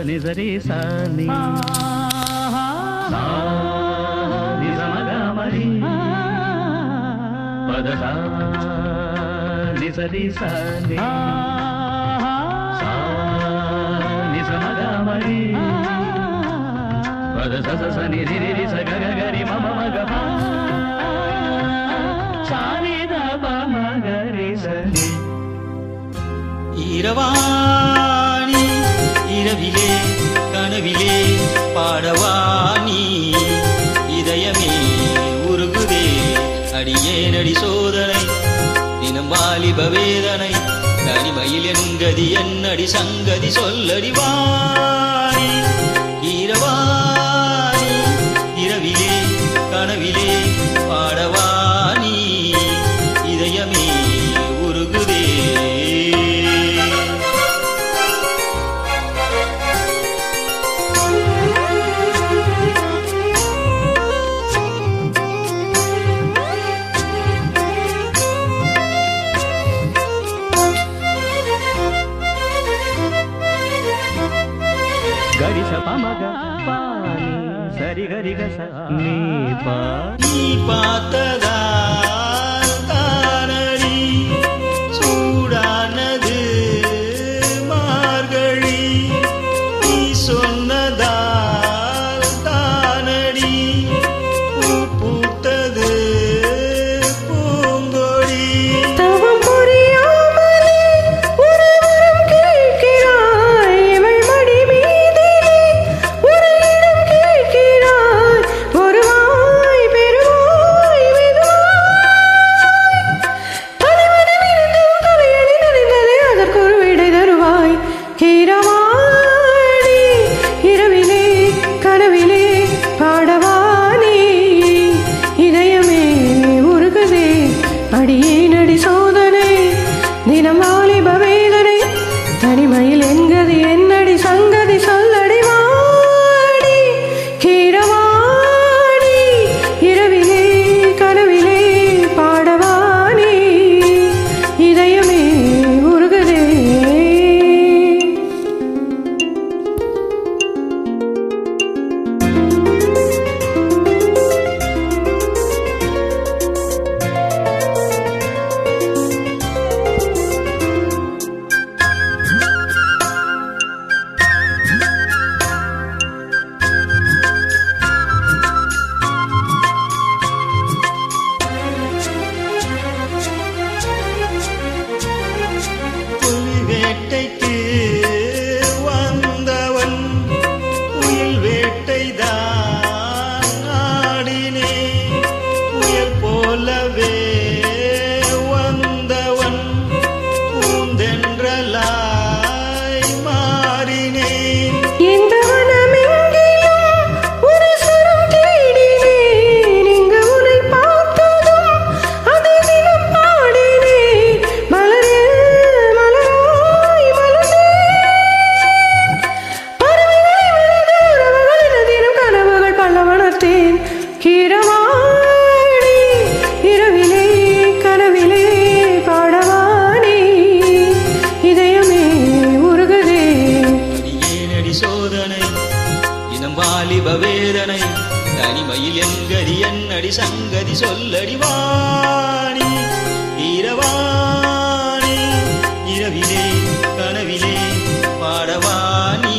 నిజరి సాని నిజమగమరి పద నిజరి సాని నిజమగమరి పద స ని రి రి స గ గ రి మ మ గ మ సాని ద ప మ గ రి స ని இரவாணி இரவிலே கனவிலே பாடவாணி இதயமே உருகுதே அடியேனடி சோதனை தினம் வாலிப வேதனை தனிமையில் என்கதி என்னடி சங்கதி சொல்லடி வாணி இரவாணி இரவிலே கனவிலே பாடவாணி இதயமே உருகுதே. గరి స ప మ గ పాని సరి గరి గ స నీ పా நீ பார்த்ததால் தானடி சூடானது மார்கழி நீ சொன்னதால் தானடி பூ பூத்தது பூங்கொடி தவம் புரியாமலே ஒரு வரம் கேட்கிறாய் இவள் மடி மீதிலே ஒரு இடம் கேட்கிறாய் வருவாய் பெறுவாய் மெதுவாய் தலைவனமிருந்து தலையணி நனைந்ததே அதற்கு ஒரு விடை தருவாய் கீரவாணி இரவிலே கனவிலே பாடவானே இதயமே உருகுதே அடியேனடி சோதனை தினம் வாலிப வேதனை தனிமையில் என்கதி என்னடி சங்கதி சொல்லடி வாடி கீரவாணி இரவிலே கனவிலே பாடவானே இதயமே உருகுதே. புலி வேட்டைக்கு வந்தவன் புயல் வேட்டைதான் ஆடினே புயல் போலவே வந்தவன் பூந்தென்றலாய் மாறினேன் எந்த வனமெங்கிலும் ஒரு சுரம் தேடினேன் இங்கு உன்னை பார்த்ததும் அதை தினம் பாடினேன் மலரே மலராய் மலர்ந்தேன் பறவைகளை விழுது உறவுகளின் தினம் கனவுகள் பல வளர்த்தேன் கீரவாணி இரவிலே கனவிலே பாடவானே இதயமே உருகுதே அடியேனடி சோதனை இனம் வாலிப வேதனை தனிமையில் என்கதி என்னடி சங்கதி சொல்லடி வாணி இரவாணி இரவிலே கனவிலே பாடவானி